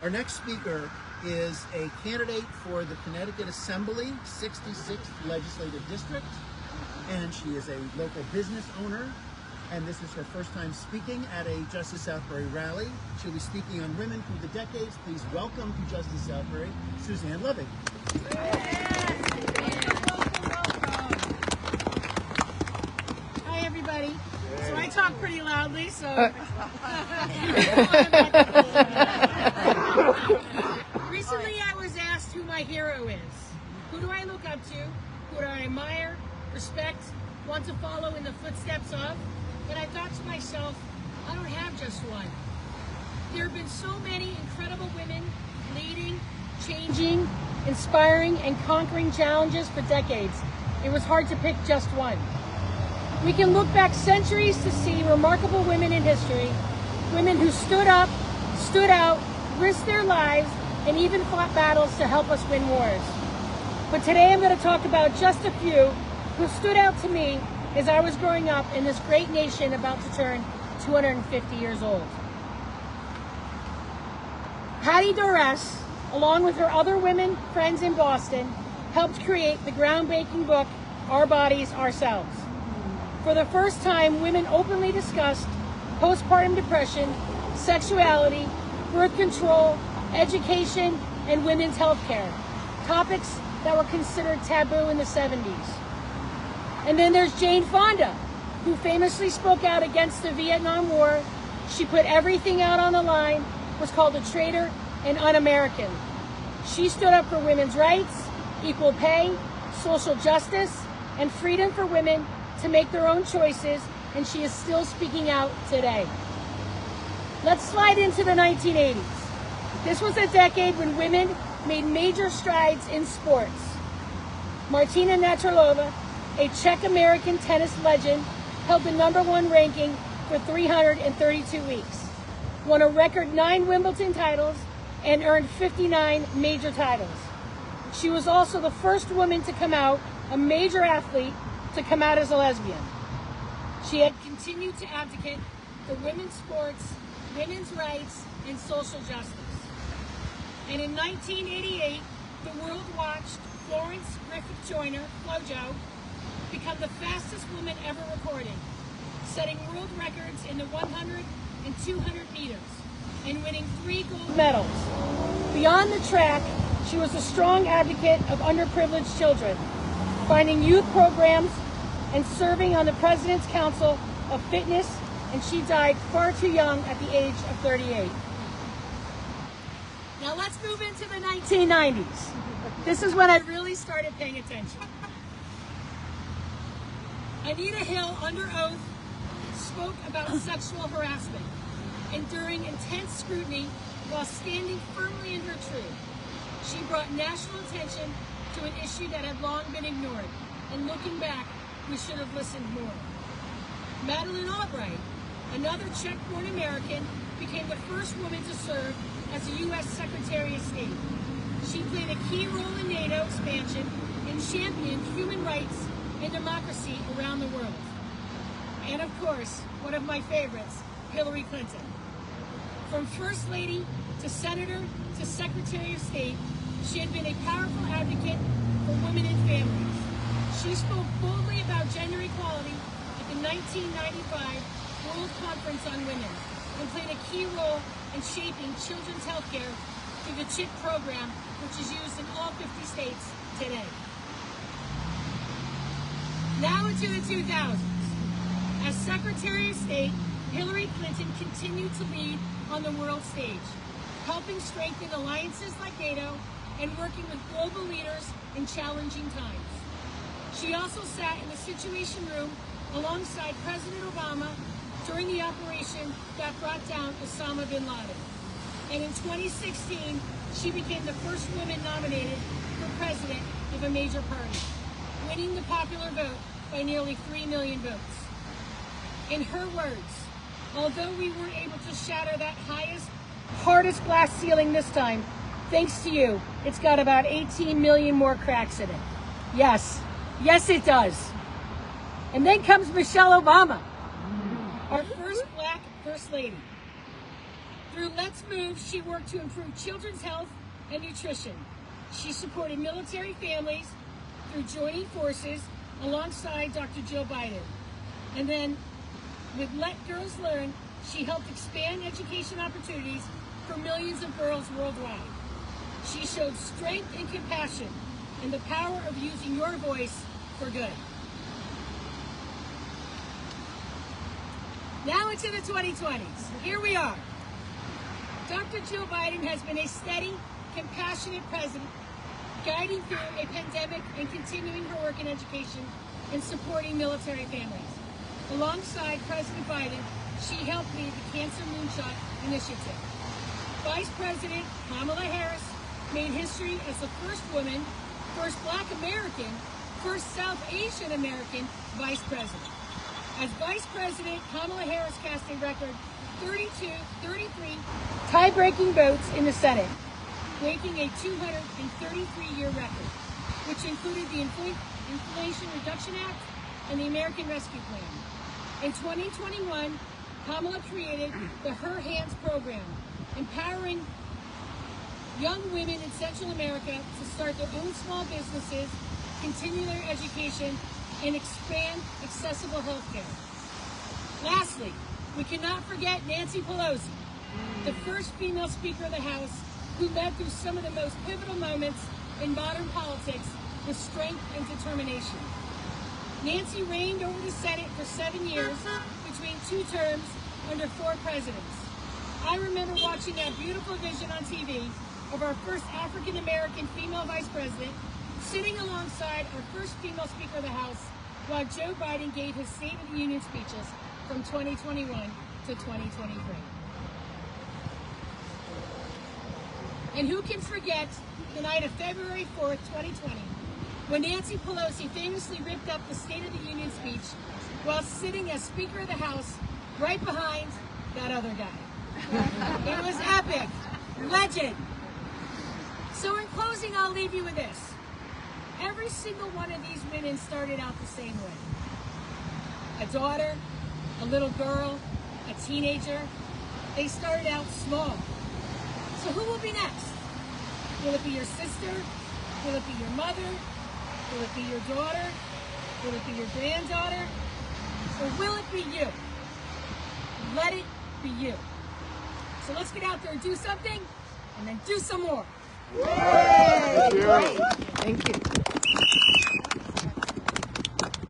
Our next speaker is a candidate for the Connecticut Assembly 66th Legislative District, and she is a local business owner, and this is her first time speaking at a Justice Southbury rally. She'll be speaking on women through the decades. Please welcome to Justice Southbury, Suzanne Lovig. Hi everybody. So I talk pretty loudly, so recently I was asked who my hero is. Who do I look up to? Who do I admire, respect, want to follow in the footsteps of? But I thought to myself, I don't have just one. There have been so many incredible women leading, changing, inspiring, and conquering challenges for decades. It was hard to pick just one. We can look back centuries to see remarkable women in history, women who stood up, stood out, risked their lives, and even fought battles to help us win wars. But today I'm going to talk about just a few who stood out to me as I was growing up in this great nation about to turn 250 years old. Hattie Doress, along with her other women friends in Boston, helped create the groundbreaking book, Our Bodies, Ourselves. For the first time, women openly discussed postpartum depression, sexuality, birth control, education, and women's health care, topics that were considered taboo in the 70s. And then there's Jane Fonda, who famously spoke out against the Vietnam War. She put everything out on the line, was called a traitor and un-American. She stood up for women's rights, equal pay, social justice, and freedom for women to make their own choices, and she is still speaking out today. Let's slide into the 1980s. This was a decade when women made major strides in sports. Martina Navratilova, a Czech-American tennis legend, held the #1 ranking for 332 weeks, won a record 9 Wimbledon titles, and earned 59 major titles. She was also the first woman to come out, a major athlete, to come out as a lesbian. She had continued to advocate for women's sports, women's rights, and social justice. And in 1988, the world watched Florence Griffith Joyner, FloJo, become the fastest woman ever recorded, setting world records in the 100 and 200 meters, and winning 3 gold medals. Beyond the track, she was a strong advocate of underprivileged children, finding youth programs and serving on the President's Council of Fitness, and she died far too young at the age of 38. Now let's move into the 1990s. This is when I really started paying attention. Anita Hill, under oath, spoke about sexual harassment, enduring intense scrutiny while standing firmly in her truth. She brought national attention to an issue that had long been ignored, and looking back, we should have listened more. Madeleine Albright, another Czech-born American, became the first woman to serve as a U.S. Secretary of State. She played a key role in NATO expansion and championed human rights and democracy around the world. And of course, one of my favorites, Hillary Clinton. From First Lady to Senator to Secretary of State, she had been a powerful advocate for women and families. She spoke boldly about gender equality at the 1995 World Conference on Women and played a key role in shaping children's health care through the CHIP program, which is used in all 50 states today. Now into the 2000s. As Secretary of State, Hillary Clinton continued to lead on the world stage, helping strengthen alliances like NATO and working with global leaders in challenging times. She also sat in the Situation Room alongside President Obama during the operation that brought down Osama bin Laden. And in 2016, she became the first woman nominated for president of a major party, winning the popular vote by nearly 3 million votes. In her words, although we weren't able to shatter that hardest glass ceiling this time, thanks to you, it's got about 18 million more cracks in it. Yes, yes it does. And then comes Michelle Obama, our first black First Lady. Through Let's Move, she worked to improve children's health and nutrition. She supported military families through joining forces alongside Dr. Jill Biden. And then with Let Girls Learn, she helped expand education opportunities for millions of girls worldwide. She showed strength and compassion and the power of using your voice for good. Now into the 2020s. Here we are. Dr. Jill Biden has been a steady, compassionate president, guiding through a pandemic and continuing her work in education and supporting military families. Alongside President Biden, she helped lead the Cancer Moonshot Initiative. Vice President Kamala Harris made history as the first woman, first Black American, first South Asian American Vice President. As Vice President, Kamala Harris cast a record 33 tie-breaking votes in the Senate, breaking a 233-year record, which included the Inflation Reduction Act and the American Rescue Plan. In 2021, Kamala created the Her Hands program, empowering young women in Central America to start their own small businesses, continue their education, and expand accessible health care. Lastly, we cannot forget Nancy Pelosi, the first female Speaker of the House, who led through some of the most pivotal moments in modern politics with strength and determination. Nancy reigned over the Senate for 7 years between 2 terms under 4 presidents. I remember watching that beautiful vision on TV of our first African-American female vice president sitting alongside our first female Speaker of the House while Joe Biden gave his State of the Union speeches from 2021 to 2023. And who can forget the night of February 4th, 2020, when Nancy Pelosi famously ripped up the State of the Union speech while sitting as Speaker of the House right behind that other guy. It was epic. Legend. So in closing, I'll leave you with this. Every single one of these women started out the same way. A daughter, a little girl, a teenager. They started out small. So who will be next? Will it be your sister? Will it be your mother? Will it be your daughter? Will it be your granddaughter? Or will it be you? Let it be you. So let's get out there and do something, and then do some more. Yay! Thank you.